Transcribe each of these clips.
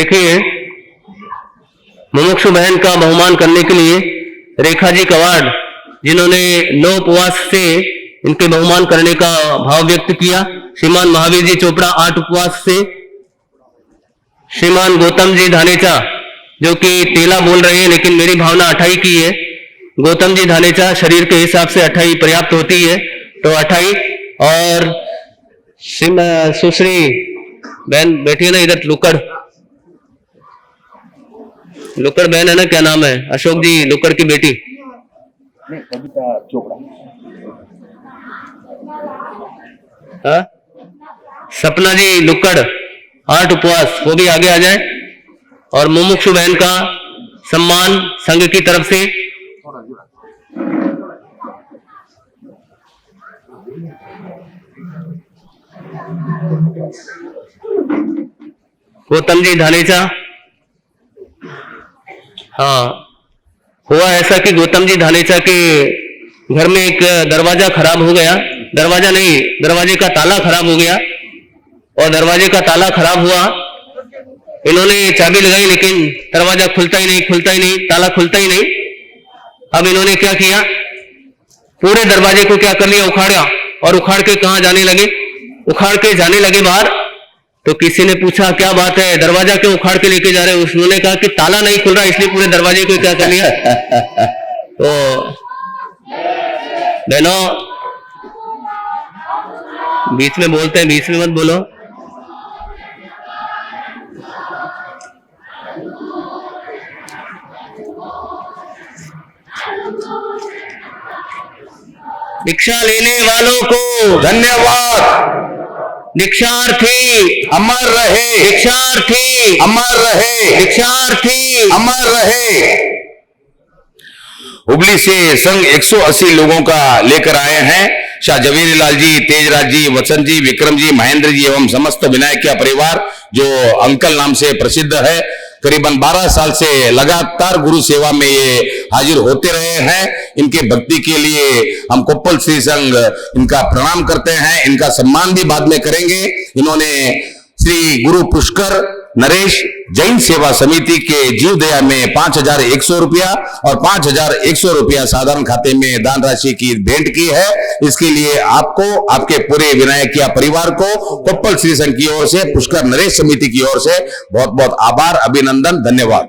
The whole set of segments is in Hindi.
देखिए, मुमुक्षु बहन का बहुमान करने के लिए रेखा जी कवाड़, जिन्होंने 9 उपवास से इनके बहुमान करने का भाव व्यक्त किया। श्रीमान महावीर जी चोपड़ा 8 उपवास से, श्रीमान गौतम जी धानेचा जो कि तेला बोल रहे हैं लेकिन मेरी भावना 28 की है। गौतम जी धानेचा, शरीर के हिसाब से 28 पर्याप्त होती है, तो 28। और सुश्री बहन बैठी है ना इधर, लुक्कड़ बहन है ना, क्या नाम है, अशोक जी लुक्कड़ की बेटी, कविता चोपड़ा। हाँ, सपना जी लुक्कड़ 8 उपवास, वो भी आगे आ जाए। और मुमुक्षु बहन का सम्मान संघ की तरफ से गौतम जी धानेचा। हाँ, हुआ ऐसा कि गौतम जी धानेचा के घर में एक दरवाजा खराब हो गया, दरवाजा नहीं, दरवाजे का ताला खराब हो गया, और दरवाजे का ताला खराब हुआ। इन्होंने चाबी लगाई लेकिन दरवाजा खुलता ही नहीं, ताला खुलता ही नहीं। अब इन्होंने क्या किया, पूरे दरवाजे को क्या कर लिया, उखाड़ा, और उखाड़ के कहां जाने लगे, उखाड़ के जाने लगे बाहर। तो किसी ने पूछा क्या बात है, दरवाजा क्यों उखाड़ के लेके जा रहे हो? उन्होंने कहा कि ताला नहीं खुल रहा इसलिए पूरे दरवाजे को क्या कर लिया। तो बहनों, बीच में बोलते हैं, बीच में मत बोलो। दीक्षा लेने वालों को धन्यवाद। दीक्षार्थी अमर रहे, दीक्षार्थी अमर रहे, दीक्षार्थी अमर रहे। हुबली से संघ 180 लोगों का लेकर आए हैं। शाह जवेरीलाल जी, तेजराज जी, वसंत जी, विक्रम जी, महेंद्र जी एवं समस्त विनायकिया परिवार जो अंकल नाम से प्रसिद्ध है। करीबन 12 साल से लगातार गुरु सेवा में ये हाजिर होते रहे हैं। इनके भक्ति के लिए हम कोप्पल श्री संघ इनका प्रणाम करते हैं, इनका सम्मान भी बाद में करेंगे। इन्होंने श्री गुरु पुष्कर नरेश जैन सेवा समिति के जीव दया में 5100 रुपया और 5100 रुपया साधारण खाते में दान राशि की भेंट की है। इसके लिए आपको, आपके पूरे विनायकिया परिवार को कोप्पल श्री संघ की ओर से, पुष्कर नरेश समिति की ओर से बहुत बहुत आभार, अभिनंदन, धन्यवाद।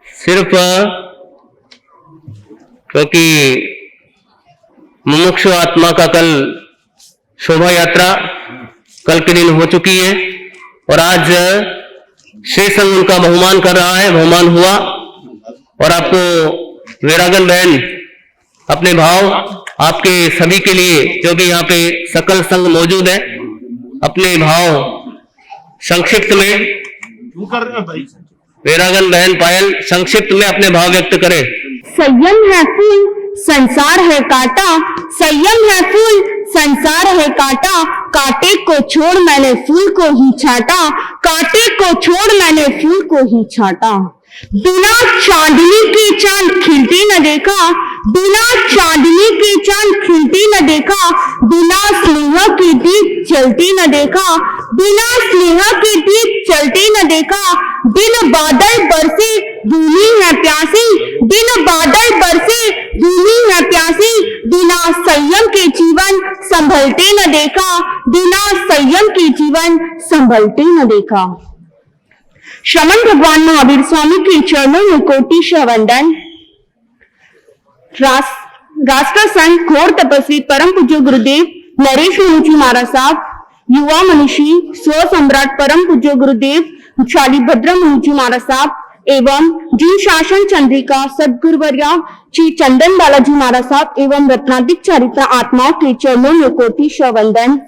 सिर्फ क्योंकि मुमुक्षु आत्मा का कल शोभा यात्रा कल के दिन हो चुकी है और आज श्री संघ उनका बहुमान कर रहा है, बहुमान हुआ। और आपको वैरागन बहन अपने भाव आपके सभी के लिए, जो भी यहाँ पे सकल संघ मौजूद है, अपने भाव संक्षिप्त में, वैरागन बहन पायल संक्षिप्त में अपने भाव व्यक्त करें। संयम है फूल, संसार है कांटा, संयम है फूल, संसार है कांटा, कांटे को छोड़ मैंने फूल को ही छाटा, कांटे को छोड़ मैंने फूल को ही छाटा। बिना चांदनी के चांद खिलते न देखा, बिना चांदनी के चांद खिलते न देखा, बिना स्नेह के दीप जलते न देखा, बिना स्नेह के दीप जलते न देखा। बिन बादल बरसे भूमि है प्यासी, बिन बादल बरसे भूमि है प्यासी, बिना संयम के जीवन संभलते न देखा, बिना संयम के जीवन संभलते न देखा। श्रमण भगवान महावीर स्वामी के चरणों में कोटिशः वंदन। राष्ट्र संत घोर तपस्वी परम पूज्य गुरुदेव नरेश मुनि जी महाराज साहब, युवा मनीषी स्व सम्राट परम पूज्य गुरुदेव शालिभद्र मुनि जी महाराज साहब एवं जिन शासन चंद्रिका सदगुरुवर्या श्री चंदन बालाजी महाराज साहब एवं रत्नाधिक चारित्र आत्माओं के चरणों में कोटिशः वंदन।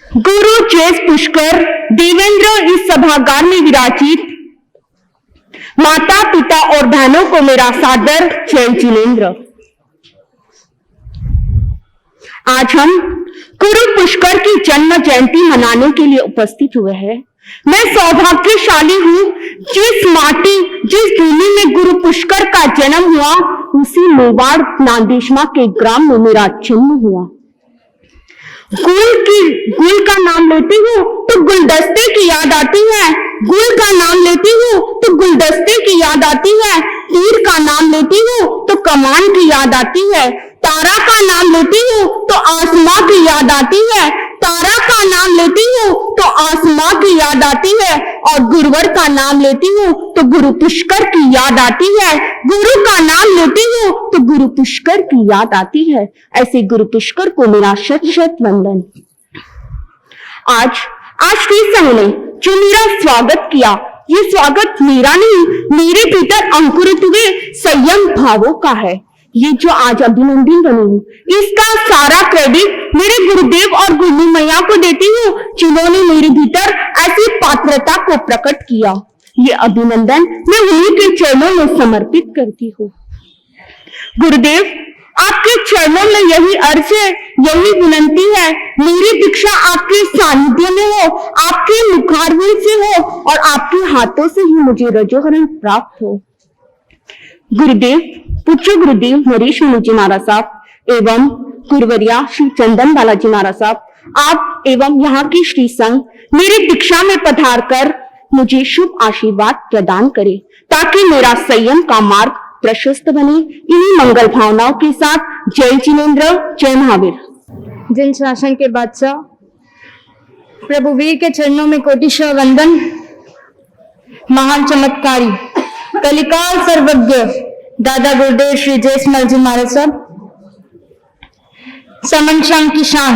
गुरु चेस पुष्कर देवेंद्र इस सभागार में विराजित माता पिता और बहनों को मेरा सादर जय जिनेन्द्र। आज हम गुरु पुष्कर की जन्म जयंती मनाने के लिए उपस्थित हुए हैं। मैं सौभाग्यशाली हूँ, जिस माटी जिस भूमि में गुरु पुष्कर का जन्म हुआ उसी मेवाड़ नांदेशमा के ग्राम में मेरा जन्म हुआ। गुल का नाम लेती हूँ तो गुलदस्ते की याद आती है। गुल का नाम लेती हूँ तो गुलदस्ते की याद आती है। तीर का नाम लेती हूँ तो कमान की याद आती है। तारा का नाम लेती हूँ तो आसमां की याद आती है। तारा का नाम लेती हूँ तो आसमां की याद आती है। और गुरुवर का नाम लेती हूँ तो गुरु पुष्कर की याद आती है। गुरु का नाम लेती हूँ तो गुरु पुष्कर की याद आती है। ऐसे गुरु पुष्कर को मेरा शत शत वंदन। आज श्री संघ ने जो मेरा स्वागत किया, ये स्वागत मेरा नहीं, मेरे भीतर अंकुरित हुए संयम भावों का है। ये जो आज अभिनंदन बनी हूँ, इसका सारा क्रेडिट मेरे गुरुदेव और गुरु मैया को देती हूँ, जिन्होंने मेरे भीतर ऐसी पात्रता को प्रकट किया। ये अभिनंदन मैं उन्हीं के चरणों में समर्पित करती हूँ। गुरुदेव, आपके चरणों में यही अर्ज है, यही विनंती है, मेरी दीक्षा आपके सानिध्य में हो, आपके मुखारविंद से हो और आपके हाथों से ही मुझे रजोहरण प्राप्त हो। गुरुदेव, पूज्य गुरुदेव नरेश मुनि महाराज साहब एवं गुरुवरिया श्री चंदन बालाजी महाराज साहब, आप एवं यहाँ की श्री संघ मेरी दीक्षा में पधार कर मुझे शुभ आशीर्वाद प्रदान करे, ताकि मेरा संयम का मार्ग प्रशस्त बने। इन्हीं मंगल भावनाओं के साथ जय जिनेन्द्र, जय महावीर। जिन शासन के बादशाह प्रभु वीर के चरणों में कोटिशः वंदन। महान चमत्कारी कलिकाल सर्वज्ञ दादा गुरुदेव श्री जयस्मल जी महाराज साहब, समन शाम की शान,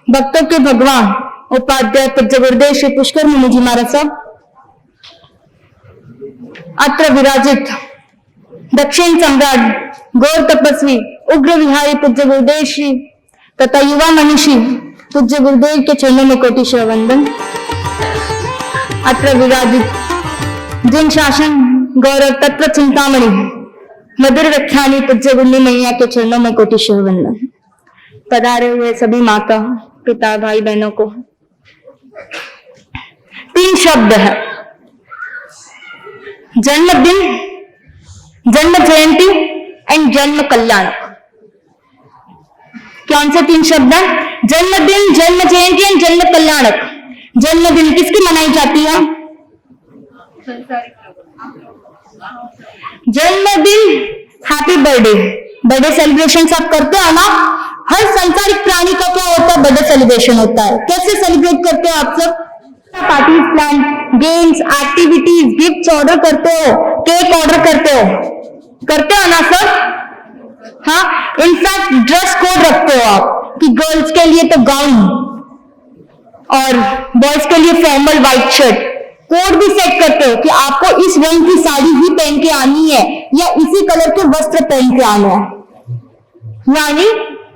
भक्तों के भगवान उपाध्याय पूज्य गुरुदेव श्री पुष्कर मुनि जी महाराज साहब, अत्र विराजित दक्षिण सम्राट गौर तपस्वी उग्र विहारी पूज्य गुरुदेव श्री तथा युवा मनीषी पूज्य गुरुदेव के चरणों में कोटिशः वंदन। अत्र विराजित जिन शासन गौरव तत्व चिंतामणि मधुर व्याख्यानी पूज्य गुरु मैया के चरणों में कोटिशः वंदन। पधारे हुए सभी माता पिता भाई बहनों को 3 शब्द है, जन्मदिन, जन्म जयंती एंड जन्म कल्याण। कौन से 3 शब्द है? जन्मदिन, जन्म जयंती एंड जन्म कल्याणक। जन्मदिन किसकी मनाई जाती है? जन्मदिन, हैप्पी बर्थडे, बर्थडे सेलिब्रेशन सब करते हैं ना। हर संसारिक प्राणी का क्या होता है? बर्थडे सेलिब्रेशन होता है। कैसे सेलिब्रेट करते हो आप सब? Parties plan, games, activities, gifts order करते हो, केक ऑर्डर करते हो ना सब? हाँ, इनफैक्ट ड्रेस कोड रखते हो आप कि गर्ल्स के लिए तो गाउन और बॉयज के लिए फॉर्मल व्हाइट शर्ट। कोड भी सेट करते हो कि आपको इस रंग की साड़ी ही पहन के आनी है या इसी कलर के वस्त्र पहन के आना है। यानी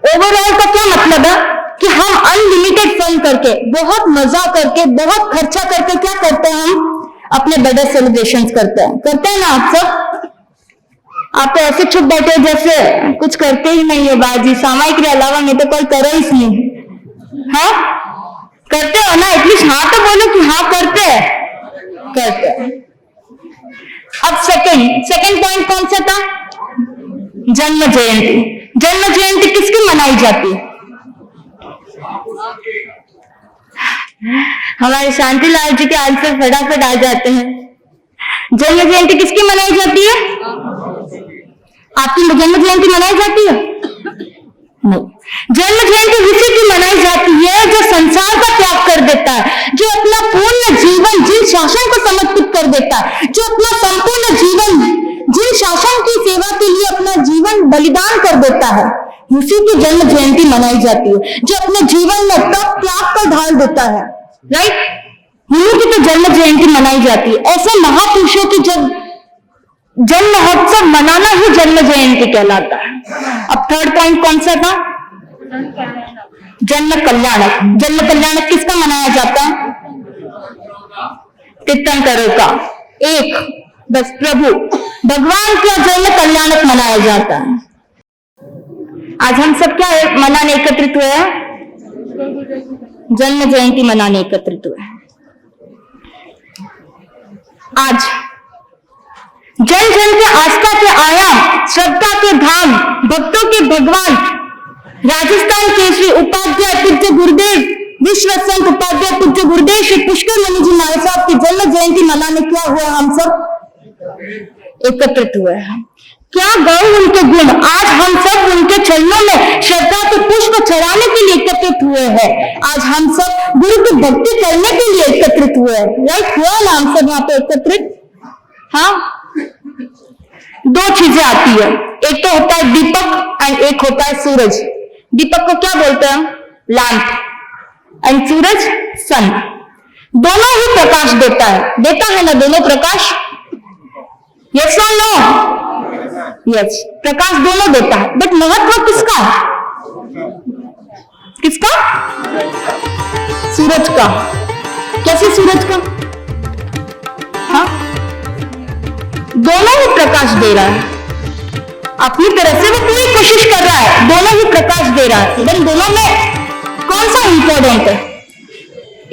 ओवरऑल का क्या मतलब है कि हम अनलिमिटेड फन करके, बहुत मजा करके, बहुत खर्चा करके क्या करते हैं? हम अपने बर्थडे सेलिब्रेशंस करते हैं ना आप सब। आप तो ऐसे चुप बैठे हो जैसे कुछ करते ही नहीं है बाजी। सामायिक के अलावा मैं तो कोई करो ही नहीं। हाँ, करते हो ना? एटलीस्ट हाँ तो बोलो कि हाँ करते हैं। अब सेकंड पॉइंट कौन सा था? जन्म जयंती। जन्म जयंती किसकी मनाई जाती है? हमारे शांतिलाल जी के आंसर फटाफट आ जाते हैं। जन्म जयंती किसकी मनाई जाती है? आपकी जन्म जयंती मनाई जाती है? नहीं। जन्म जयंती उसी की मनाई जाती है जो संसार का त्याग कर देता है, जो अपना पूर्ण जीवन जिन शासन को समर्पित कर देता है, जो अपना संपूर्ण जीवन जिन शासन की सेवा के लिए अपना जीवन बलिदान कर देता है, उसी की जन्म जयंती मनाई जाती है। जो अपने जीवन में तप त्याग कर ढाल देता है, राइट, उन्हीं की तो जन्म जयंती मनाई जाती है। ऐसे महापुरुषों की जब जन्म महोत्सव मनाना ही जन्म जयंती कहलाता है। अब थर्ड पॉइंट कौन सा था? जन्म कल्याणक। जन्म कल्याणक किसका मनाया जाता है? तीर्थंकरों का। एक बस प्रभु भगवान का जन्म कल्याणक मनाया जाता है। आज हम सब क्या मनाने एकत्रित हुए हैं? जन्म जयंती मनाने एकत्रित हुए हैं। आज जन जन के आस्था के आयाम, श्रद्धा के धाम, भक्तों के भगवान राजस्थान केसरी उपाध्याय पूज्य गुरुदेव विश्व संत उपाध्याय पूज्य गुरुदेव श्री पुष्कर मणि जी महाराज साहब की जन्म जयंती मनाने क्या हुआ, हम सब एकत्रित हुए हैं। क्या गए उनके गुण, आज हम सब उनके चरणों में श्रद्धा के पुष्प चढ़ाने के लिए एकत्रित हुए हैं। आज हम सब गुरु की भक्ति करने के लिए एकत्रित हुए हैं। राइट, हुआ ना हम सब यहाँ पे एकत्रित। हाँ, दो चीजें आती है, एक तो होता है दीपक एंड एक होता है सूरज। दीपक को क्या बोलते हैं, लैंप, एंड सूरज सन। दोनों ही प्रकाश देता है ना दोनों प्रकाश, यस और नो? यस, प्रकाश दोनों देता है, बट महत्व किसका, किसका? सूरज का। कैसे सूरज का? हाँ, दोनों ही प्रकाश दे रहा है, अपनी तरह से वो पूरी कोशिश कर रहा है, दोनों ही प्रकाश दे रहा है। लेकिन दोनों में कौन सा इंपॉर्टेंट है?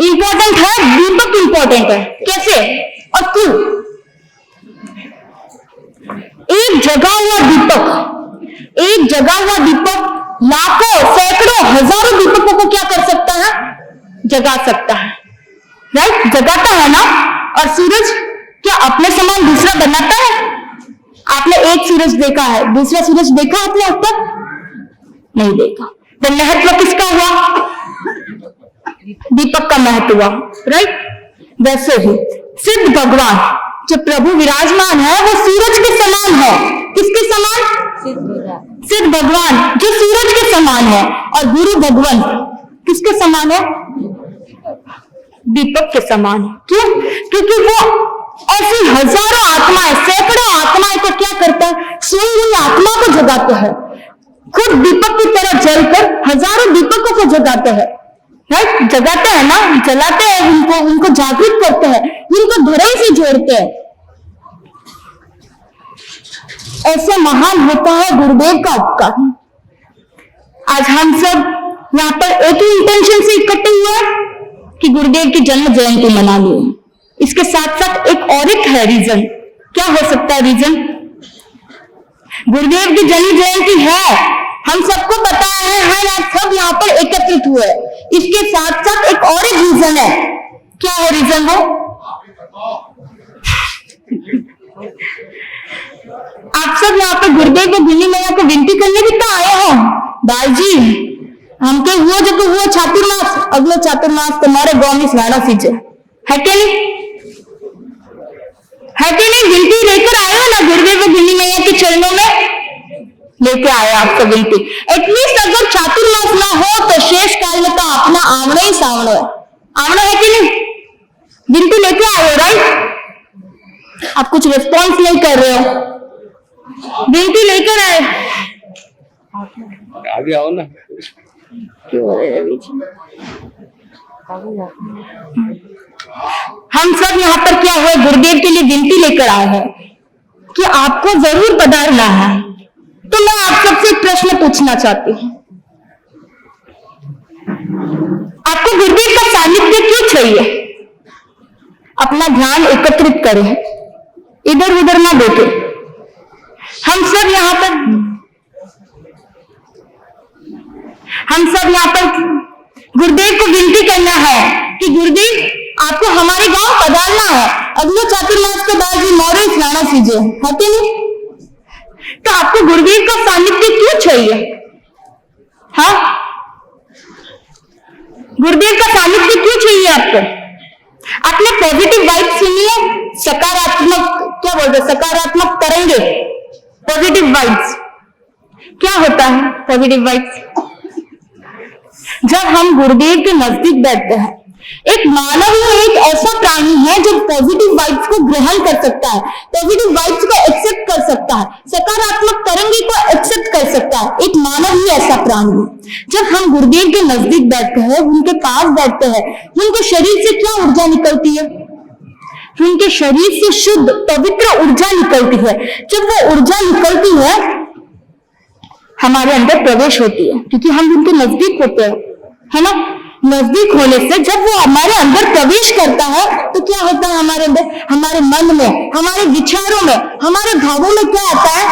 इंपॉर्टेंट है दीपक, इंपॉर्टेंट है। कैसे और क्यों? एक जगा हुआ दीपक लाखों सैकड़ों हजारों दीपकों को क्या कर सकता है, जगा सकता है। राइट, जगाता है ना। और सूरज क्या अपने समान दूसरा बनाता है? आपने एक सूरज देखा है, दूसरा सूरज देखा आपने अब तक? नहीं देखा। तो महत्व किसका हुआ? दीपक का महत्व हुआ। राइट, वैसे ही सिद्ध भगवान जो प्रभु विराजमान है वो सूरज के समान है। किसके समान? सिद्ध भगवान जो सूरज के समान है। और गुरु भगवान किसके समान है? दीपक के समान है। क्यों? क्योंकि वो ऐसी हजारों आत्माएं, सैकड़ों आत्माएं को क्या करता है, सोई हुई आत्मा को जगाते हैं। खुद दीपक की तरह जलकर हजारों दीपकों को जगाते हैं। राइट, जगाते हैं ना, जलाते हैं उनको जागृत करते हैं, उनको धरई से जोड़ते हैं। ऐसे महान होता है गुरुदेव का उपकार। आज हम सब यहाँ पर एक ही इंटेंशन से इकट्ठे हुए कि गुरुदेव की जन्म जयंती मना ली। इसके साथ साथ एक है रीजन। क्या हो सकता है रीजन? गुरुदेव की जन्म जयंती है, हम सबको पता है आज सब यहाँ पर एकत्रित हुए। इसके साथ साथ एक और रीजन है। क्या है रीजन? वो आप सब यहाँ पर गुरुदेव को भिन्नी मैया को विनती करने भी तो आए हो। दाई जी, हमके हुआ जो तो हुआ चातुर्मास, अगले चातुर्मास तुम्हारे गांव में स्नाना सीजे है क्या नहीं? है कि नहीं? विनती लेकर आए हो ना गुरुदेव को भिन्नी मैया के चरणों में लेके आए आप सब विनती। एटलीस्ट अगर चातुर्मास ना हो तो शेष काल में तो अपना आमना ही सामने है। आमना है कि नहीं? विनती लेके आए हो। राइट, आप कुछ रिस्पॉन्स नहीं कर रहे हो। विनती लेकर आए, आगे आओ ना। हम सब यहाँ पर क्या हुए, गुरुदेव के लिए विनती लेकर आए हैं कि आपको जरूर पधारना है। तो मैं आप सबसे एक प्रश्न पूछना चाहती हूँ, आपको गुरुदेव का सानिध्य क्यों चाहिए? अपना ध्यान एकत्रित करें, इधर उधर ना देखें। हम सब यहाँ पर गुरुदेव को विनती करना है कि गुरुदेव आपको हमारे गांव पधारना है। अगले चातुर्मास के बाद भी मौर्य स्नाना कीजिए, है कि नहीं? तो आपको गुरुदेव का सानिध्य क्यों चाहिए? हाँ, गुरुदेव का सानिध्य क्यों चाहिए आपको? आपने पॉजिटिव वाइब्स सुनी है? सकारात्मक, क्या बोलते हैं, सकारात्मक तरंगे, पॉजिटिव वाइब्स। क्या होता है पॉजिटिव वाइब्स? जब हम गुरुदेव के नजदीक बैठते हैं, एक मानव ही एक ऐसा प्राणी है जो पॉजिटिव वाइब्स को ग्रहण कर सकता है, पॉजिटिव वाइब्स को एक्सेप्ट कर सकता है, सकारात्मक तरंगे को एक्सेप्ट कर सकता है। एक मानव ही ऐसा प्राणी है। जब हम गुरुदेव के नजदीक बैठते हैं, उनके पास बैठते हैं, उनके शरीर से क्या ऊर्जा निकलती है? उनके शरीर से शुद्ध पवित्र ऊर्जा निकलती है। जब वो ऊर्जा निकलती है, हमारे अंदर प्रवेश होती है, क्योंकि हम उनके नजदीक होते हैं, है ना? नजदीक होने से जब वो हमारे अंदर प्रवेश करता है तो क्या होता है हमारे अंदर, हमारे मन में, हमारे विचारों में, हमारे भावों में क्या आता है?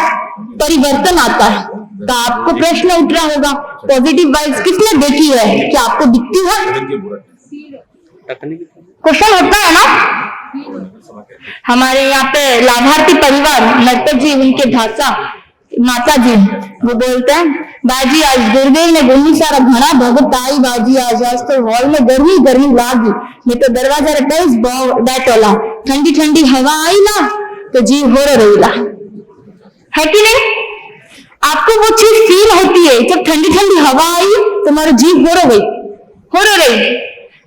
परिवर्तन आता है। तो आपको प्रश्न उठ रहा होगा, पॉजिटिव वाइब्स किसने देखी है? क्या आपको दिखती है? क्वेश्चन होता है ना। हमारे यहाँ पे लाभार्थी परिवार नर्तक जी, उनके भाषा माता जी वो बोलते हैं, बाजी आज गुरुदेव ने बोली सारा घना भगत आई बाजी आज तो हॉल में गर्मी गर्मी लागी, मैं तो दरवाजा रखा बैठ वाला, ठंडी ठंडी हवा आई ना तो जी हो रही है कि नहीं? आपको वो चीज फील होती है जब ठंडी ठंडी हवा आई तुम्हारा जीव हो रही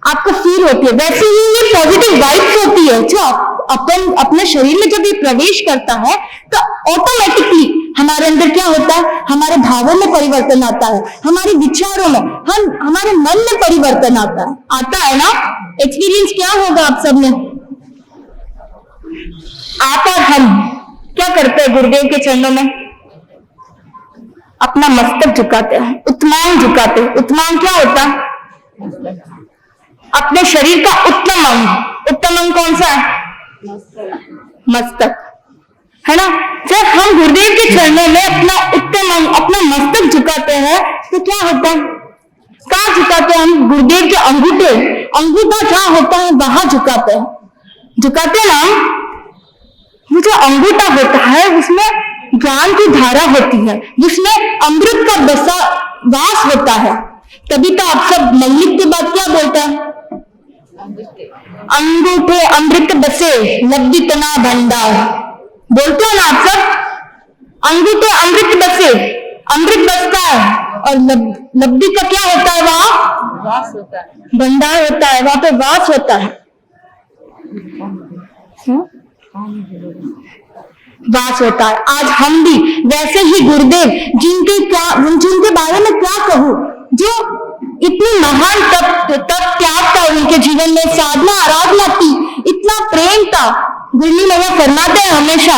आपको फील होती है। वैसे ही ये पॉजिटिव वाइब्स होती है जो अपने शरीर में जब ये प्रवेश करता है तो ऑटोमेटिकली हमारे अंदर क्या होता है, हमारे भावों में परिवर्तन आता है, हमारे विचारों में, हमारे मन में परिवर्तन आता है ना। एक्सपीरियंस क्या होगा आप सब में? आप और हम क्या करते हैं गुरुदेव के चरणों में? अपना मस्तक झुकाते हैं, उत्तमांग झुकाते हैं। उत्तमांग क्या होता है? अपने शरीर का उत्तम अंग। उत्तम अंग कौन सा है? मस्तक, है ना। जब हम गुरुदेव के चरणों में अपना उत्तम अंग, अपना मस्तक झुकाते हैं तो क्या होता है? कहाँ झुकाते हैं हम? गुरुदेव के अंगूठा क्या होता है वहां झुकाते ना। वो जो अंगूठा होता है उसमें ज्ञान की धारा होती है, जिसमें अमृत का वास होता है। तभी तो आप सब मंगलिक के बाद क्या बोलते हैं? अंगूठे अमृत बसे लब्धि तना भंडार, बोलते हो ना आप सब? अंगूठे अमृत बसे, अमृत बसता है और लब्धि का क्या होता है? वहां वास होता है, भंडार होता है, वहां पे वास होता है, वास होता है। आज हम भी वैसे ही गुरुदेव जिनके बारे में क्या कहूं, जो इतनी महान तप त्याग था उनके जीवन में, साधना आराधना थी, इतना प्रेम था। गुरु मैया फरमाते हैं हमेशा,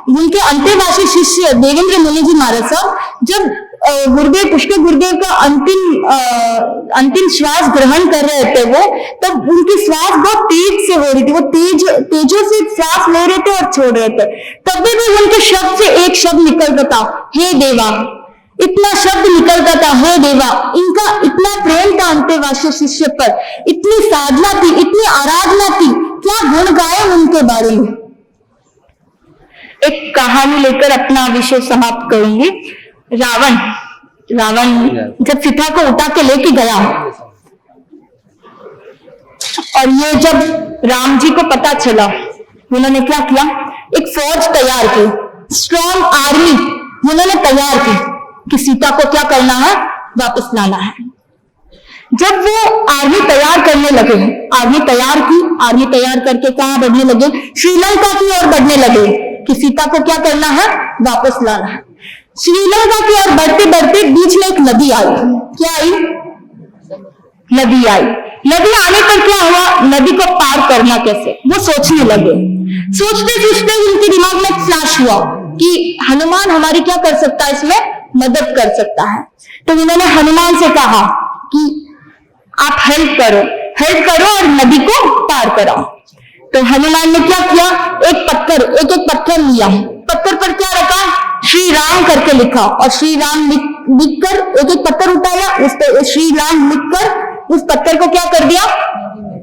उनके अंतेवासी शिष्य देवेंद्र मुनि जी महाराज साहब जब पुष्कर गुरुदेव का अंतिम श्वास ग्रहण कर रहे थे वो, तब उनकी श्वास बहुत तेज से हो रही थी, वो तेजों से श्वास ले रहे थे और छोड़ रहे थे। तभी भी उनके शब्द से एक शब्द निकलता था, हे देवा। इतना शब्द निकलता था, हे देवा। इनका इतना प्रेम था अंतेवासी शिष्य पर, इतनी साधना थी, इतनी आराधना थी। क्या गुण गाए उनके बारे में। एक कहानी लेकर अपना विषय समाप्त करूंगी। रावण जब सीता को उठा के लेके गया और ये जब राम जी को पता चला, उन्होंने क्या किया? एक फौज तैयार की, स्ट्रॉन्ग आर्मी उन्होंने तैयार की कि सीता को क्या करना है? वापस लाना है। जब वो आर्मी तैयार करने लगे, आर्मी तैयार की, आर्मी तैयार करके कहां बढ़ने लगे? श्रीलंका की ओर बढ़ने लगे कि सीता को क्या करना है? वापस लाना है। श्रीलंका की ओर बढ़ते बढ़ते बीच में एक नदी आई। क्या आई? नदी आई। नदी आने पर क्या हुआ? नदी को पार करना कैसे, वो सोचने लगे। सोचते सोचते उनके दिमाग में एक फ्लैश हुआ कि हनुमान हमारी क्या कर सकता है, इसमें मदद कर सकता है। तो उन्होंने हनुमान से कहा कि आप हेल्प करो और नदी को पार कराओ। तो हनुमान ने क्या किया? एक पत्थर लिया, पत्थर पर क्या रखा? श्री राम करके लिखा, और श्री राम लिखकर एक पत्थर उठाया, उस पर श्री राम लिखकर उस पत्थर को क्या कर दिया?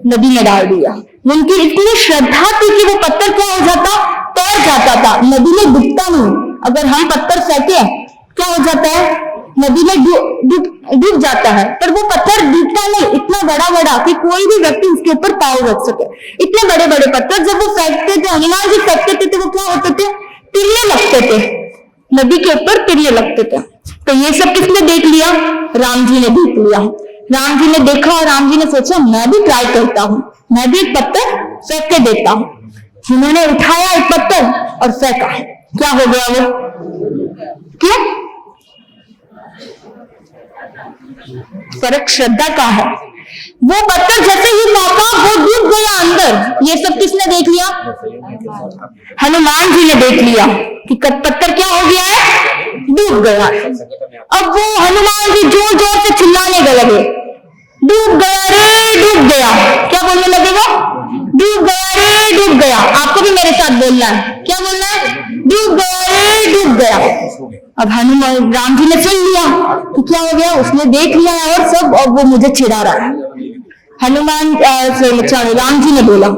नदी में डाल दिया। उनकी इतनी श्रद्धा थी कि वो पत्थर क्या हो जाता? तैर जाता था, नदी में डूबता नहीं। अगर हम पत्थर फेंके क्या हो जाता है? नदी में डूब जाता है, पर वो पत्थर डूबता नहीं, इतना बड़ा कि कोई भी व्यक्ति उसके ऊपर पाँव रख सके। इतने बड़े बड़े पत्थर जब वो फेंकते थे, हनुमान जी फेंकते थे, तो वो क्या होते थे? तिरने लगते थे, नदी के ऊपर तिरने लगते थे। तो ये सब किसने देख लिया? राम जी ने देख लिया। राम जी ने देखा और राम जी ने सोचा मैं भी ट्राई करता हूं, मैं भी एक पत्थर फेंक के देखता हूं। उन्होंने उठाया एक पत्थर और फेंका। क्या हो गया वो? क्यों? फर्क श्रद्धा का है। वो पत्थर जैसे ही फेंका वो डूब गया अंदर। ये सब किसने देख लिया? हनुमान जी ने देख लिया कि पत्थर क्या हो गया है? डूब गया। अब वो हनुमान जी जोर जोर से चिल्लाने लगे, डूब गया रे, डूब गया। क्या बोलने लगे वो? डूब गया रे, डूब गया। आपको भी मेरे साथ बोलना है। क्या बोलना है? डूब गया रे, डूब गया। अब हनुमान राम जी ने सुन लिया तो क्या हो गया, उसने देख लिया और सब, और वो मुझे चिढ़ा रहा है। राम जी ने बोला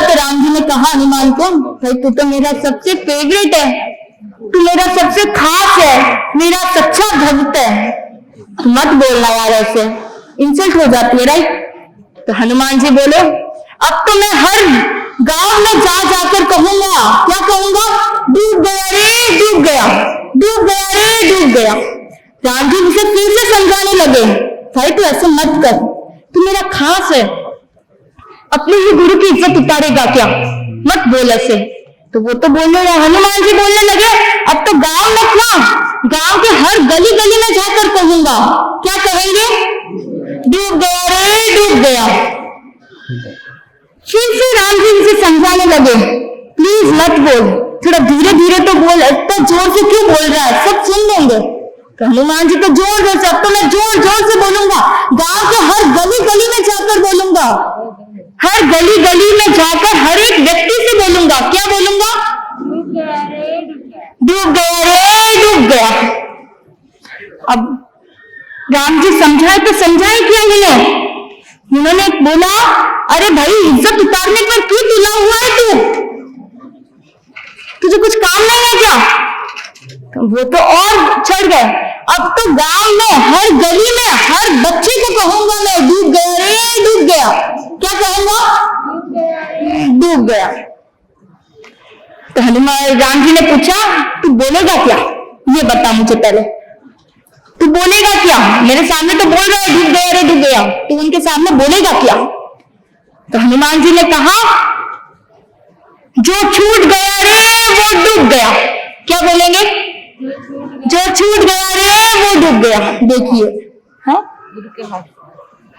तो राम जी ने कहा हनुमान को, भाई तू तो मेरा सबसे फेवरेट है, तू मेरा सबसे खास है, मेरा सच्चा भक्त है, तू मत बोलना यार, ऐसे इंसल्ट हो जाती है राइट। तो हनुमान जी बोले अब तो मैं हर गांव में जा जाकर कहूंगा, क्या कहूंगा, डूब गया रे डूब गया, डूब गया रे डूब गया। राम जी उसे फिर से समझाने लगे, भाई तू ऐसे मत कर, तू मेरा खास है, अपने ही गुरु की इज्जत उतारेगा क्या, मत बोल ऐसे। तो वो तो बोलने लगे, हनुमान जी बोलने लगे अब तो गांव में क्या, गांव के हर गली गली में जाकर कहूंगा, क्या कहेंगे, डूब गया रे डूब गया। फिर से राम जी उसे समझाने लगे, प्लीज मत बोल, थोड़ा धीरे धीरे तो बोल, इतना जोर से क्यों बोल रहा है, सब सुन लेंगे। तो हनुमान जी तो जोर जोर से, अब तो मैं जोर जोर से बोलूंगा, गांव के हर गली गली में जाकर बोलूंगा, हर गली गली में जाकर हर एक व्यक्ति से बोलूंगा, क्या बोलूंगा, डूब गया रे डूब गया। अब राम जी समझाए तो समझाए क्या उन्होंने बोला, अरे भाई इज्जत उतारने पर क्यों तुला हुआ है तू, तुझे कुछ काम नहीं है क्या। तो वो तो और चढ़ गए, अब तो गांव में हर गली में हर बच्चे को कहूंगा मैं, डूब गया रे डूब गया, क्या कहूंगा, डूब गया। तो हनुमान राम जी ने पूछा तू बोलेगा क्या, ये बता मुझे पहले, तू बोलेगा क्या, मेरे सामने तो बोल रहा है डूब गया रे डूब गया, तू उनके सामने बोलेगा क्या। तो हनुमान जी ने कहा जो छूट गया रे वो डूब गया, क्या बोलेंगे, जो छूट गया रे वो डूब गया। देखिए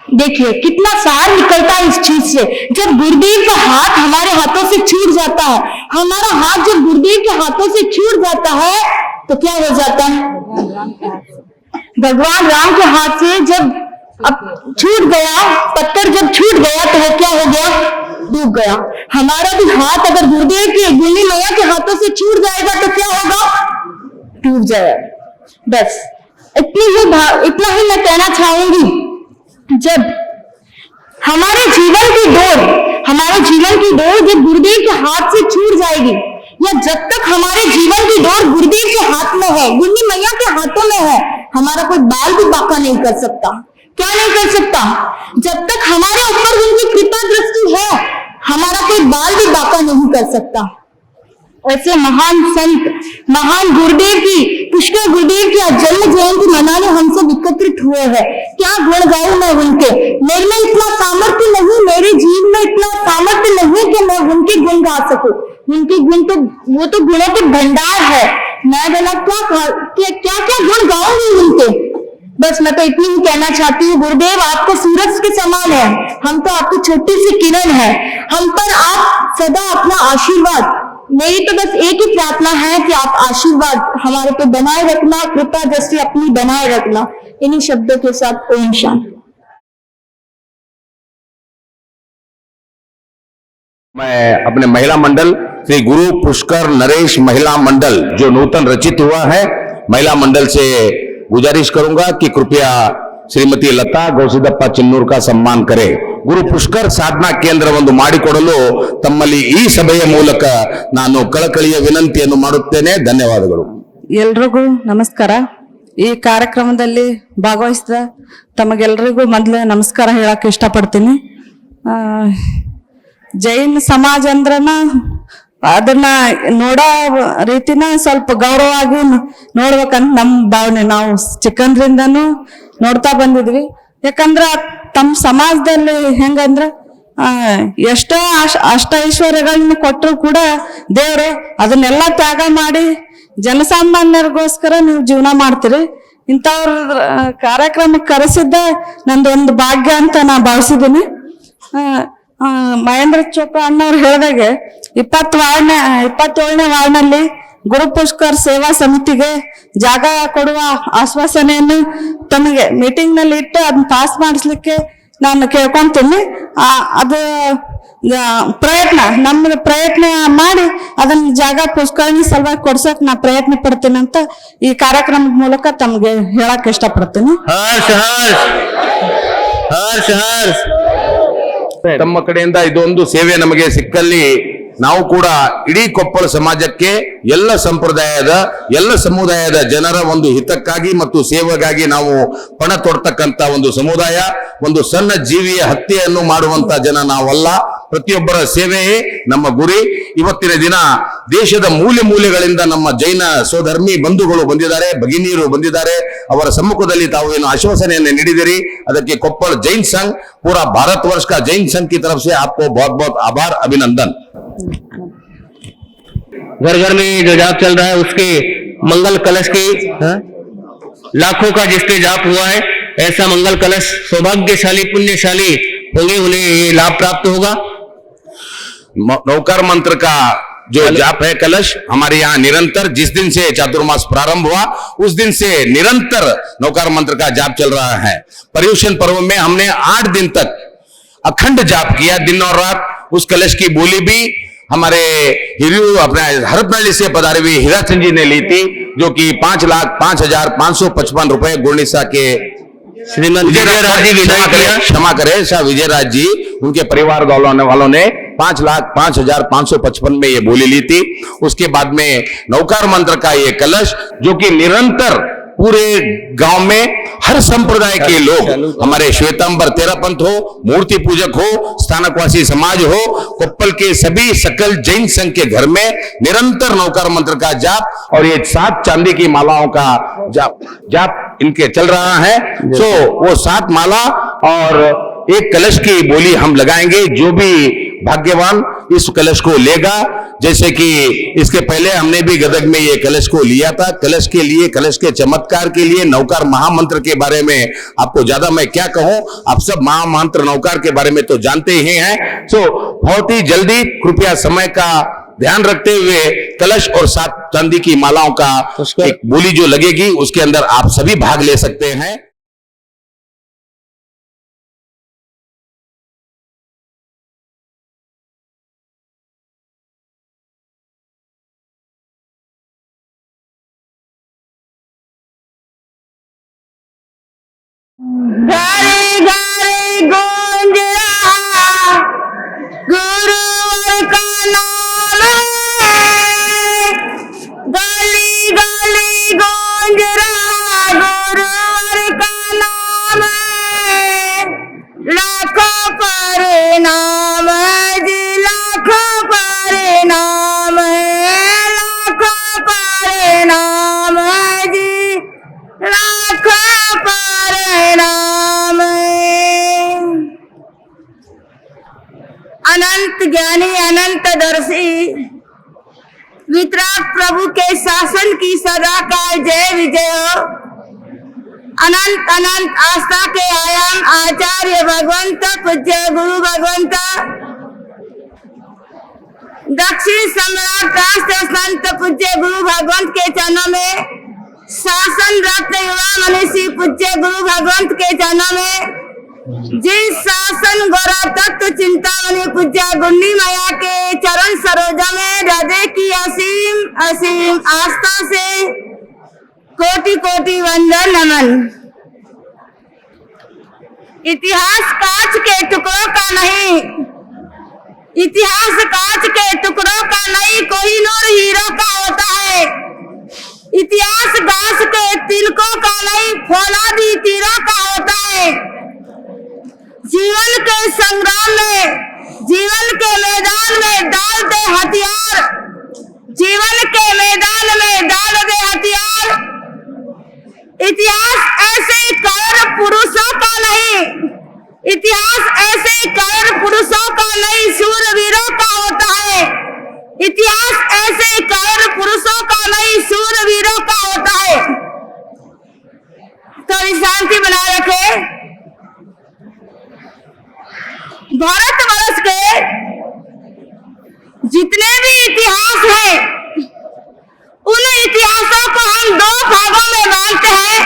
देखिए कितना सार निकलता है इस चीज से, जब गुरुदेव का हाथ हमारे हाथों से छूट जाता है, हमारा हाथ जब गुरुदेव के हाथों से छूट जाता है तो क्या हो जाता है, भगवान राम के हाथ से जब अब छूट गया, पत्थर जब छूट गया तो वो क्या हो गया, डूब गया। हमारा भी हाथ अगर गुरुदेव के गुनी मैया के हाथों से छूट जाएगा तो क्या होगा, डूब जाएगा। बस इतना ही मैं कहना चाहूंगी, जब हमारे जीवन की डोर जब गुरुदेव के हाथ से छूट जाएगी, या जब तक हमारे जीवन की डोर गुरुदेव के हाथ में है, गुनी मैया के हाथों में है, हमारा कोई बाल भी बांका नहीं कर सकता। क्या नहीं कर सकता, जब तक हमारे ऊपर उनकी कृपा दृष्टि है, हमारा कोई बाल भी बांका नहीं कर सकता। ऐसे महान संत, महान गुरुदेव की, पुष्कर गुरुदेव की आज जन्म जयंती मनाने हम सब एकत्रित हुए हैं। क्या गुण गाऊं मैं उनके, मेरे में इतना सामर्थ्य नहीं, मेरे जीवन में इतना सामर्थ्य नहीं कि मैं उनके गुण गा सकूं। उनके गुण तो, वो तो गुणों के भंडार है, मैं बोला क्या गुण गाऊंगी उनके। बस मैं तो इतनी ही कहना चाहती हूँ, गुरुदेव आप तो सूरज के समान है, हम तो आपकी छोटी सी किरण है, हम पर आप सदा अपना आशीर्वाद, मेरी तो बस एक ही प्रार्थना है कि आप आशीर्वाद हमारे पे बनाए रखना, कृपा दृष्टि अपनी बनाए रखना। इन्हीं शब्दों के साथ ओम शांति। मैं अपने महिला मंडल श्री गुरु पुष्कर नरेश महिला मंडल जो नूतन रचित हुआ है, महिला मंडल से गुजारिश करूंगा कि कृपया ಶ್ರೀಮತಿ ಲತಾ ಗೌಸಿದಪ್ಪ ಚಿನ್ನೂರ್ का सम्मान करे। ಗುರು ಪುಷ್ಕರ್ ಸಾಧನಾ ಕೇಂದ್ರವನ್ನು ಮಾಡಿಕೊಡಲು ತಮ್ಮಲ್ಲಿ ಈ ಸಭೆಯ ಮೂಲಕ ನಾನು ಕಳಕಳಿಯ ವಿನಂತಿಯನ್ನು ಮಾಡುತ್ತೇನೆ। ಧನ್ಯವಾದಗಳು। ಎಲ್ರಿಗೂ ನಮಸ್ಕಾರ। ಈ ಕಾರ್ಯಕ್ರಮದಲ್ಲಿ ಭಾಗವಹಿಸಿದ ತಮಗೆಲ್ಲರಿಗೂ ಮೊದಲು ನಮಸ್ಕಾರ ಹೇಳಕ್ಕೆ ಇಷ್ಟಪಡ್ತೀನಿ। ಜೈನ ಸಮಾಜ ಅಂದ್ರನ ಅದನ್ನ ನೋಡೋ ರೀತಿನ ಸ್ವಲ್ಪ ಗೌರವವಾಗಿ ನೋಡ್ಬೇಕಂತ ನಮ್ಮ ಭಾವನೆ, ನಾವು ಚಿಕ್ಕಂದ್ರಿಂದನೂ ನೋಡ್ತಾ ಬಂದಿದ್ವಿ। ಯಾಕಂದ್ರ ತಮ್ಮ ಸಮಾಜದಲ್ಲಿ ಹೆಂಗಂದ್ರ ಎಷ್ಟೋ ಅಷ್ಟ ಐಶ್ವರ್ಯಗಳನ್ನ ಕೊಟ್ಟರು ಕೂಡ ದೇವ್ರು ಅದನ್ನೆಲ್ಲ ತ್ಯಾಗ ಮಾಡಿ ಜನಸಾಮಾನ್ಯರಿಗೋಸ್ಕರ ನೀವು ಜೀವನ ಮಾಡ್ತೀರಿ। ಇಂಥವ್ರ ಕಾರ್ಯಕ್ರಮಕ್ಕೆ ಕರೆಸಿದ್ದ ನಂದೊಂದು ಭಾಗ್ಯ ಅಂತ ನಾ ಭಾವಿಸಿದ್ದೀನಿ। ಮಹೇಂದ್ರ ಚೋಪ್ರಾ ಅಣ್ಣವ್ರು ಹೇಳಿದಾಗೆ 27ನೇ ವಾರ್ಡ್ನಲ್ಲಿ ಗುರು ಪುಷ್ಕರ್ ಸೇವಾ ಸಮಿತಿಗೆ ಜಾಗ ಕೊಡುವ ಆಶ್ವಾಸನೆಯನ್ನು ತಮಗೆ ಮೀಟಿಂಗ್ ನಲ್ಲಿ ಇಟ್ಟು ಅದನ್ನ ಪಾಸ್ ಮಾಡಿಸ್ಲಿಕ್ಕೆ ನಾನು ಕೇಳ್ಕೊಂತೀನಿ। ಅದು ನಮ್ಮ ಪ್ರಯತ್ನ ಮಾಡಿ ಅದನ್ನ ಜಾಗ ಪುಷ್ಕರಣಿ ಸಲುವಾಗಿ ಕೊಡ್ಸಕ್ ನಾ ಪ್ರಯತ್ನ ಪಡ್ತೇನೆ ಅಂತ ಈ ಕಾರ್ಯಕ್ರಮದ ಮೂಲಕ ತಮ್ಗೆ ಹೇಳಕ್ ಇಷ್ಟಪಡ್ತೀನಿ. ಹರ್ಷ ಹರ್ಷ ಹರ್ಷ ಹರ್ಷ. ತಮ್ಮ ಕಡೆಯಿಂದ ಇದೊಂದು ಸೇವೆ ನಮಗೆ ಸಿಕ್ಕಲ್ಲಿ ನಾವು ಕೂಡ ಇಡೀ ಕೊಪ್ಪಳ ಸಮಾಜಕ್ಕೆ ಎಲ್ಲ ಸಂಪ್ರದಾಯದ ಎಲ್ಲ ಸಮುದಾಯದ ಜನರ ಒಂದು ಹಿತಕ್ಕಾಗಿ ಮತ್ತು ಸೇವೆಗಾಗಿ ನಾವು ಪಣ ತೊಡ್ತಕ್ಕಂತ ಒಂದು ಸಮುದಾಯ. ಒಂದು ಸಣ್ಣ ಜೀವಿಯ ಹತ್ಯೆಯನ್ನು ಮಾಡುವಂತ ಜನ ನಾವಲ್ಲ. ಪ್ರತಿಯೊಬ್ಬರ ಸೇವೆಯೇ ನಮ್ಮ ಗುರಿ. ಇವತ್ತಿನ ದಿನ ದೇಶದ ಮೂಲೆ ಮೂಲೆಗಳಿಂದ ನಮ್ಮ ಜೈನ ಸೋಧರ್ಮಿ ಬಂಧುಗಳು ಬಂದಿದ್ದಾರೆ, ಭಗಿನಿಯರು ಬಂದಿದ್ದಾರೆ. ಅವರ ಸಮ್ಮುಖದಲ್ಲಿ ತಾವು ಏನು ಆಶ್ವಾಸನೆಯನ್ನು ನೀಡಿದಿರಿ ಅದಕ್ಕೆ ಕೊಪ್ಪಳ जैन संघ पूरा भारतवर्ष का जैन संघ की तरफ से आपको बहुत बहुत आभार, अभिनंदन. घर घर में जो जाप चल रहा है उसके मंगल कलश के लाखों का जिस पे जाप हुआ है ऐसा मंगल कलश सौभाग्यशाली पुण्यशाली होंगे, उन्हें ये लाभ प्राप्त होगा. नौकार मंत्र का जो जाप है कलश हमारे यहाँ निरंतर, जिस दिन से चातुर्मास प्रारंभ हुआ उस दिन से निरंतर नौकार मंत्र का जाप चल रहा है. पर्युषण पर्व में हमने 8 दिन तक अखंड जाप किया, दिन और रात. उस कलश की बोली भी हमारे हिरियू अपने हरपनहल्ली से पधारे हुए हीराचंद जी ने ली थी, जो कि 5,05,555 रुपए गुरनिसा के श्रीमंत विजयराज जी क्षमा करे शाह विजयराज जी उनके परिवार वालों ने 5,05,555 में ये बोली ली थी. उसके बाद में नौकार मंत्र का ये कलश जो कि निरंतर पूरे गांव में हर संप्रदाय के लोग, हमारे श्वेतांबर तेरापंथ हो, मूर्ति पूजक हो, स्थानकवासी समाज हो, कोप्पल के सभी सकल जैन संघ के घर में निरंतर नौकार मंत्र का जाप और ये 7 चांदी की मालाओं का जाप इनके चल रहा है. सो वो 7 माला और एक कलश की बोली हम लगाएंगे. जो भी भाग्यवान इस कलश को लेगा, जैसे कि इसके पहले हमने भी गदग में ये कलश को लिया था. कलश के लिए, कलश के चमत्कार के लिए, नौकार महामंत्र के बारे में आपको ज्यादा मैं क्या कहूं, आप सब महामंत्र नौकार के बारे में तो जानते ही हैं. सो बहुत ही जल्दी कृपया समय का ध्यान रखते हुए कलश और 7 चांदी की मालाओं का एक बोली जो लगेगी उसके अंदर आप सभी भाग ले सकते हैं. घरे घरे गूंज रहा गुरुवर का नाम है, गली गली गूंज रहा गुरुवर का नाम है. लाखों परिणाम जी, लाखों परिणाम है, लाखों परिणाम जी, लाखों परिणाम. अनंत ज्ञानी अनंत दर्शी वितराग प्रभु के शासन की सदा का जय विजय हो. अनंत अनंत आस्था के आयाम आचार्य भगवंत पूज्य गुरु भगवंत दक्षिण सम्राट राष्ट्र संत पूज्य गुरु भगवंत के चरणों में, शासन रत्न युवा मनीषी पूज्य गुरु भगवंत के चरणों में, जिन शासन गौरा तत्व चिंतामणि पूज्य गुंडी मैया के चरण सरोजा में हृदय की असीम असीम आस्था से कोटि कोटि वंदन नमन. इतिहास कांच के टुकड़ों का नहीं, इतिहास कांच के टुकड़ों का नहीं, कोहिनूर हीरो का होता है. इतिहास घास के तिलकों का नहीं, फौलादी तीरों का होता है. जीवन के संग्राम में, जीवन के मैदान में डाल दे हथियार, जीवन के मैदान में डाल दे हथियार. इतिहास ऐसे कायर पुरुषों का नहीं, इतिहास ऐसे कायर पुरुषों का नहीं, शूरवीरों का होता है. इतिहास ऐसे कायर पुरुषों का नहीं, शूरवीरों का होता है. तो शांति बनाए रखे. भारतवर्ष के जितने भी इतिहास हैं उन इतिहासों को हम 2 भागों में बांटते हैं.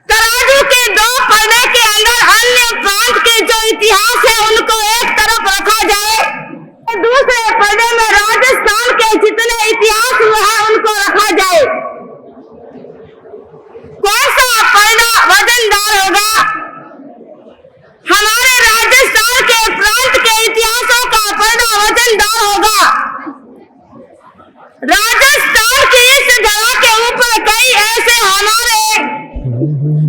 तराजू के 2 पलड़े के अंदर अन्य प्रांत के जो इतिहास है उनको एक तरफ जाए। कौन सा पर्दा वजनदार होगा? हमारे राजस्थान के प्रांत के इतिहासों का पर्दा वजनदार होगा। राजस्थान की इस जगह के ऊपर कई ऐसे हमारे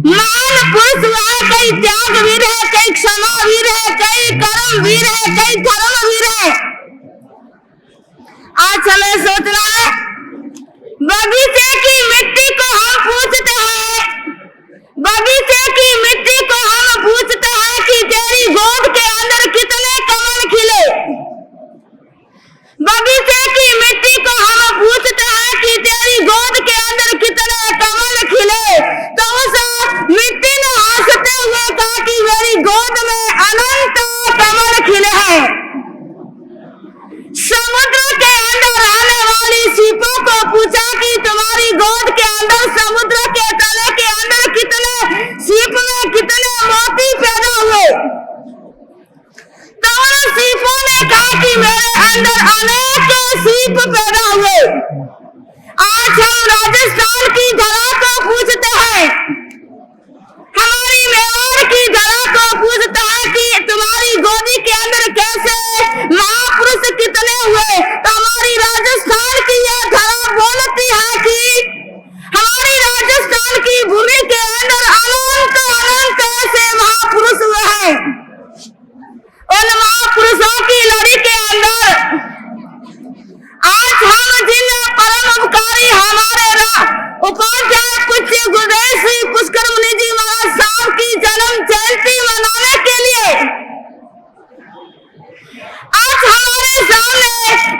महान पुरुष हुए, कई त्यागवीर है, कई क्षमावीर है, कई कर्मवीर है, कई धर्मवीर है। आज हमें सोचना है, बगीचे की मिट्टी को हम पूछते हैं, बगीचे की मिट्टी को हम पूछते हैं कि तेरी गोद के अंदर कितने कमल खिले। बगीचे की मिट्टी को हम पूछते हैं कि तेरी गोद के अंदर कितने कमल खिले। तो उस मिट्टी ने हंसते हुए कहा कि मेरी गोद में अनंत कमल खिले हैं। समुद्र के अंदर रहने वाली सीपों को पूछा कि तुम्हारी गोद के अंदर समुद्र के तले के अंदर कितने सीप में कितने मोती पैदा हुए। तो उन सीपों ने कहा कि मेरे अंदर अनेक सीप पैदा हुए। आज हम राजस्थान की धरा को पूछते हैं, हमारी मेवाड़ की धरा को पूछते हैं कि तुम्हारी गोदी के अंदर कैसे महापुरुष कितने हुए। तो हमारी राजस्थान की यह धरा बोलती है कि हमारी राजस्थान की भूमि के अंदर अनंत अनंत ऐसे महापुरुष हुए हैं। उन महापुरुषों की लड़ी के अंदर आज हम जिन परम उपकारी हमारे उपाध्याय पूज्य गुरुदेव श्री पुष्कर मुनि जी महाराज साहब की जन्म जयंती मनाने के लिए आज हमारे सामने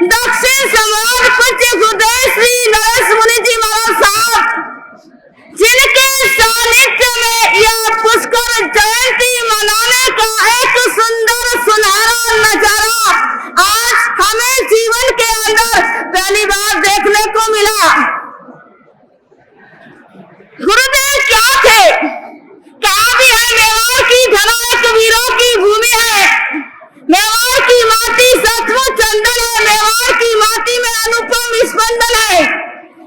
दक्षिण समाज पूज्य गुरुदेव श्री नरेश मुनि जी महाराज साहब, जिनके सानिध्य में यह पुष्कर जयंती मनाने का एक सुंदर सुनहरा नजारा आज हमें जीवन के अंदर पहली बार देखने को मिला। गुरुदेव क्या थे? कहा भी है मेवाड़ की धरा एक वीरों की भूमि है। मेवाड़ की माटी सचमुच चंदन है, मेवाड़ की माटी में अनुपम स्पंदन है।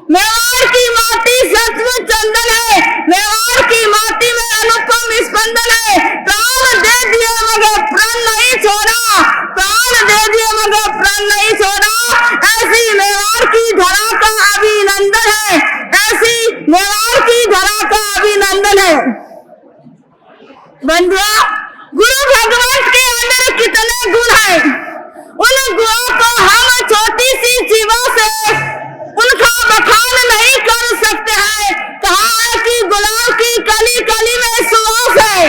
मेवाड़ की माटी सचमुच चंदन है, मेवाड़ की माटी में अनुपम स्पंदन है। प्राण दे दिए मगर प्राण नहीं छोड़ा, प्राण दे दिए मगर प्राण नहीं छोड़ा। ऐसी मेवाड़ की धरा का अभिनंदन है, ऐसी मेवाड़ की धरा का अभिनंदन है। बंधुओं, गुरु भगवंत के अंदर कितने गुण हैं, उन गुणों को हम छोटी सी जीवा से उनका बखान नहीं कर सकते हैं। कहा है कि गुलाब की कली कली में सुवास है,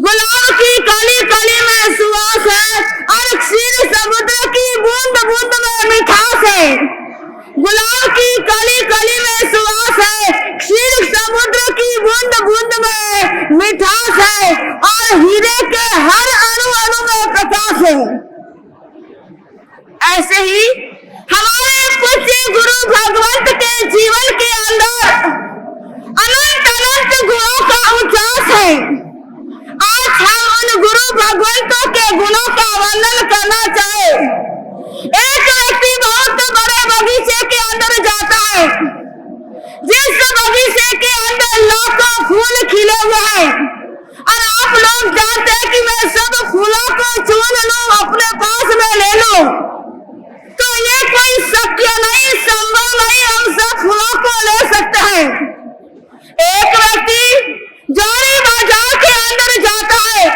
गुलाब की कली कली में सुवास है, और क्षीर समुद्र की बूंद बूंद में मिठास है। गुलाब की कली कली में सुवास है, क्षीर समुद्र की बूंद बूंद में मिठास है, और हीरे के हर अणु अणु में प्रकाश है। ऐसे ही हमारे पूज्य गुरु भगवंत के जीवन के अंदर अनंत अनंत गुणों का उच्चास है। आज हम उन गुरु भगवंतों के गुणों का वर्णन करना चाहे। एक व्यक्ति बहुत बड़े बगीचे के अंदर जाता है, जिस बगीचे के अंदर लाखों फूल खिले हुए हैं, और आप लोग जानते हैं कि मैं सब फूलों को चुन लूं, अपने पास में ले लूं, तो ये कोई शक्य नहीं, संभव नहीं। हम सब फूलों को ले सकते हैं। एक व्यक्ति जोरी बाजार के अंदर जाता है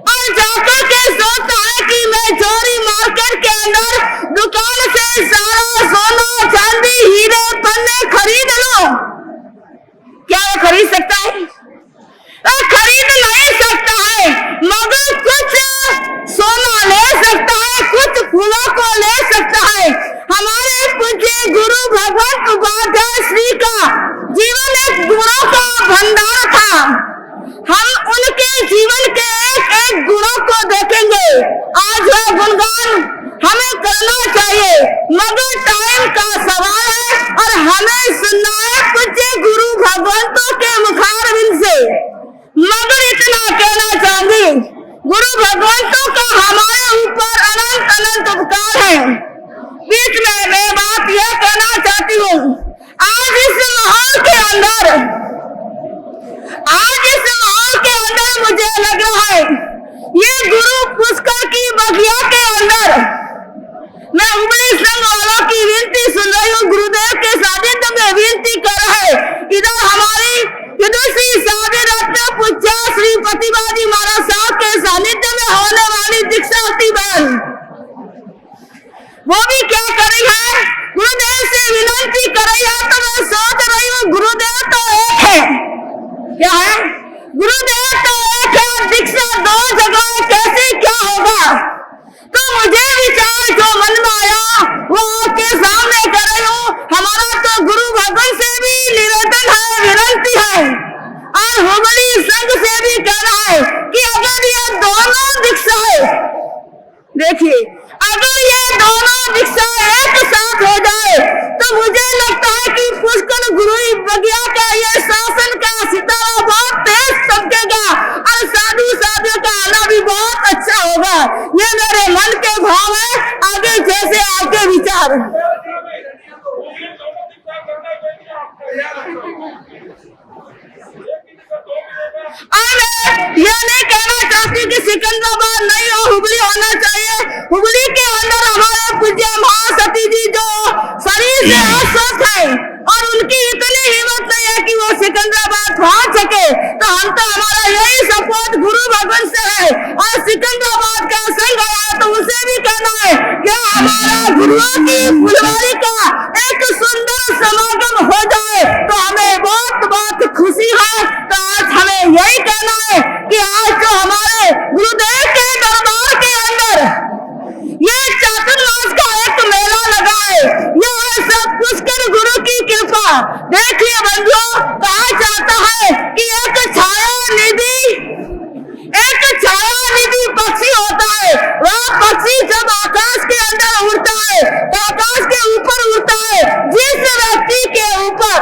और जाकर के सोचता है कि मैं जोरी मार्केट के अंदर दुकान से सारा सोना चांदी हीरे पन्ने खरीद लूं। क्या वो खरीद सकता है? खरीद नहीं सकता है, मगर कुछ सोना ले सकता है, कुछ फूलों को ले सकता है। हमारे पूज्य गुरु भगवंत उपाध्याय श्री का जीवन एक गुणों का भंडार था। हम उनके जीवन के एक एक गुणों को देखेंगे। आज वह गुणगान हमें करना चाहिए, मगर टाइम का सवाल है और हमें सुनना है पूज्य गुरु भगवंतों के मुखारबिंद से। मगर इतना कहना चाहूंगी, गुरु भगवंतों का हमारे ऊपर अनंत अनंत उपकार है। बीच में मैं बात यह कहना चाहती हूँ, आज इस माहौल के अंदर मुझे लग रहा है ये गुरु पुष्कर की बगिया के अंदर मैं हुबली संघ वालों की विनती सुन रही हूँ। गुरुदेव के सानिध्य में विनती कर रहा है। इधर हमारी विदुषी साधु रत्न पूज्य श्री प्रतिभाजी महाराज साहब के सानिध्य में होने वाली दीक्षांती बहन वो भी क्या कर रही है, गुरुदेव से विनती कर रही है। तो मैं सोच रही हूँ गुरुदेव तो एक है, क्या है, गुरुदेव तो एक है, दीक्षा दो जगह कैसे क्या होगा। तो मुझे विचार जो मन में आया वो आपके सामने कर रही हूँ। हमारा तो गुरु भगवान से भी निवेदन है, विनती है और हुबली संघ से भी कहना है कि अगर ये दोनों दीक्षाएं, देखिए अगर ये दोनों दीक्षा एक साथ हो जाए तो मुझे लगता है कि पुष्कर गुरु बगिया का ये शासन का सितारा बहुत तेज चमकेगा और साधु साधियों का आना भी बहुत अच्छा होगा। ये मेरे मन के भाव है। आगे जैसे आपके विचार। ये नहीं कहना चाहती कि सिकंदराबाद नहीं हो, हुबली होना चाहिए। हुबली के अंदर हमारे पूज्य महासती जी जो शरीर से अस्वस्थ है और उनकी इतनी हिम्मत नहीं है कि वो सिकंदराबाद पहुंच सके, तो हम तो हमारा यही सपोर्ट गुरु भगवान से है। और सिकंदराबाद का संघ आया तो उसे भी कहना है कि हमारा गुरुओं की फुलवारी का एक सुंदर समागम हो जाए तो हमें बहुत बहुत खुशी है। तो आज हमें यही कहना है कि आज जो हमारे गुरुदेव के दरबार के अंदर ये चातुर्मास का एक मेला लगा है, यह सब पुष्कर गुरु की कृपा। देखिए बंधुओं, कहा जाता है कि एक छाया निधि पक्षी होता है। वह पक्षी जब आकाश के अंदर उड़ता है तो आकाश के ऊपर उड़ता है। जिस व्यक्ति के ऊपर,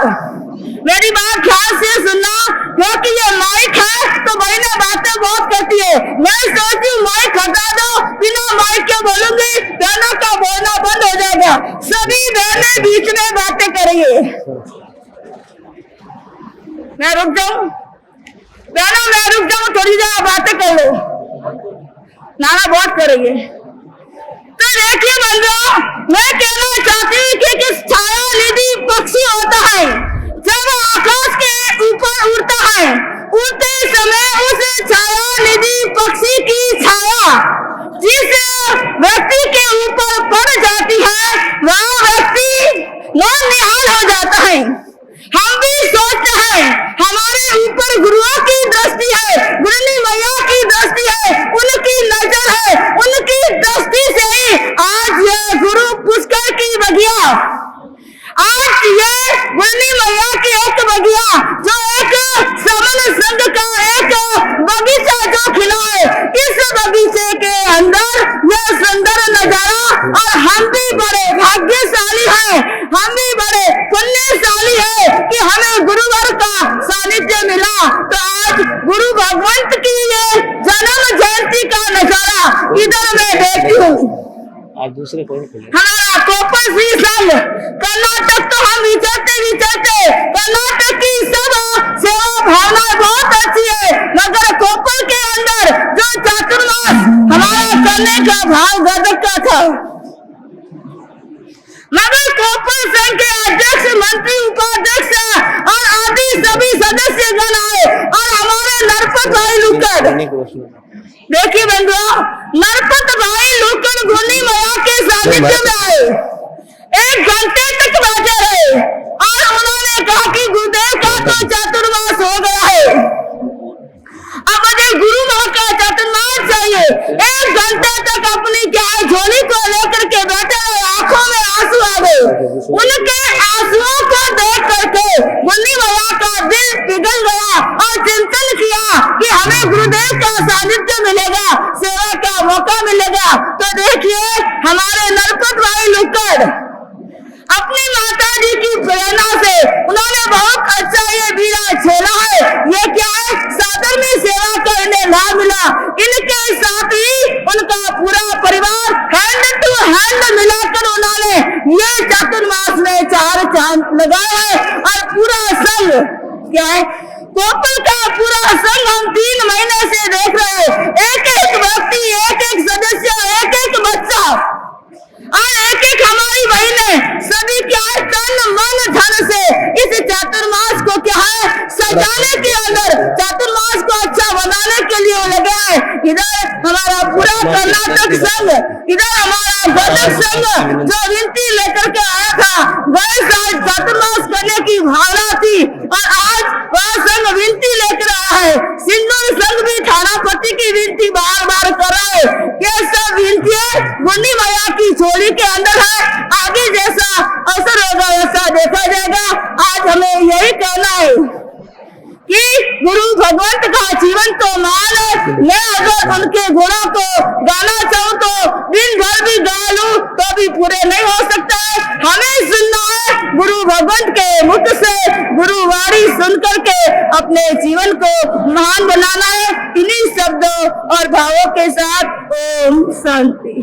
मेरी बात ध्यान से सुनना क्योंकि ये माइक है तो बहने बातें बहुत करती है। मैं सोचती हूँ माइक हटा दो, बिना माइक के बोलूंगी बहनों का बोलना बंद हो जाएगा। सभी बहनें बीच में बातें करेंगे। मैं रुक जाऊं बहनों, मैं रुक जाऊं, थोड़ी देर बातें कर लो, नाना बहुत करेंगे। तो देखिए बंधुओं, मैं कहना चाहती हूँ कि किस छाया निधि पक्षी होता है जब आकाश के ऊपर उड़ता है, उड़ते समय उस छाया निधि पक्षी की छाया जिस व्यक्ति के ऊपर पड़ जाती है वह व्यक्ति नौनिहाल हो जाता है। हम भी सोचते हैं हमारे ऊपर गुरुओं की दृष्टि है, गुरनी मैया की दृष्टि है, उनकी नजर है, उनकी दृष्टि से ही आज ये गुरु पुष्कर की बगिया, आज ये गुरनी मैया की एक बगिया जो एक समन संघ का एक बगीचा जो खिला है, इस बगीचे के अंदर यह सुंदर नजारा। और हम भी बड़े भाग्यशाली हैं, हम भी बड़े पुण्यशाली है कि हमें गुरुवर का सानिध्य मिला। तो आज गुरु भगवंत की ये जन्म जयंती का नजारा इधर मैं देखती हूँ। हमारा कोपल श्री संघ कर्नाटक, तो हम विचरते कर्नाटक की सब सेवा भावना बहुत अच्छी है, मगर कोपल के अंदर जो चातुर्मास हमारा करने का भाव गजब का था। मगर कोपल संघ के अध्यक्ष, मंत्री, उपाध्यक्ष और आदि सभी सदस्य गण आए और हमारे नरपत भाई लुक्कड़, देखिए बंधुओं, नरपत भाई लुक्कड़ गुरनी मैया के सानिध्य में आए, 1 घंटे तक बैठे रहे और उन्होंने कहा कि गुरुदेव का तो चातुर्मास हो गया है, अब मुझे गुरु माँ का चातुर्मास चाहिए। 1 घंटे तक अपनी क्या झोली को लेकर के बैठे रहे, आंखों में आंसू आ गए। उनके आंसुओं को देख करके गुरनी मैया का दिल पिघल गया और चिंतन किया कि हमें गुरुदेव का सानिध्य मिलेगा, सेवा का मौका मिलेगा। तो देखिए हमारे नरपत भाई लुक्कड़ अपनी माता जी की प्रेरणा से उन्होंने बहुत अच्छा ये बीड़ा खेला है। ये क्या है, सादर में सेवा करने लाभ मिला। इनके साथ ही उनका पूरा परिवार हैंड टू हैंड मिलाकर उन्होंने ये चातुर्मास में 4 चांद लगाए हैं। और पूरा संघ क्या है, कोपल का पूरा संघ हम 3 महीने से देख रहे हैं। एक एक व्यक्ति, एक एक सदस्य, एक एक बच्चा और एक एक हमारी बहनें सभी क्या है तन मन धन से इस चातुर्मास को क्या है सजाने के अंदर, चातुर्मास को अच्छा बनाने के लिए लगे हैं। इधर हमारा पूरा कर्नाटक संघ, इधर हमारा गदग संघ जो विनती लेकर के आया था, वह चातुर्मास करने की भावना थी और आज वह संघ विनती लेकर आया है। सिंदूर संघ भी थानापति की विनती बार बार कर रहा है। ये सब विनतियां मुन्नी मैया की झोली के अंदर है। आगे जैसा अवसर होगा वैसा देखा जाएगा। आज हमें यही कहना है कि गुरु भगवंत का जीवन तो महान है। मैं अगर उनके गुणों को गाना चाहूँ तो दिन भर भी गा लूं तो भी पूरे नहीं हो सकता है। हमें सुनना है गुरु भगवंत के मुख से, गुरुवाणी सुन करके अपने जीवन को महान बनाना है। इन्हीं शब्दों और भावों के साथ ओम शांति।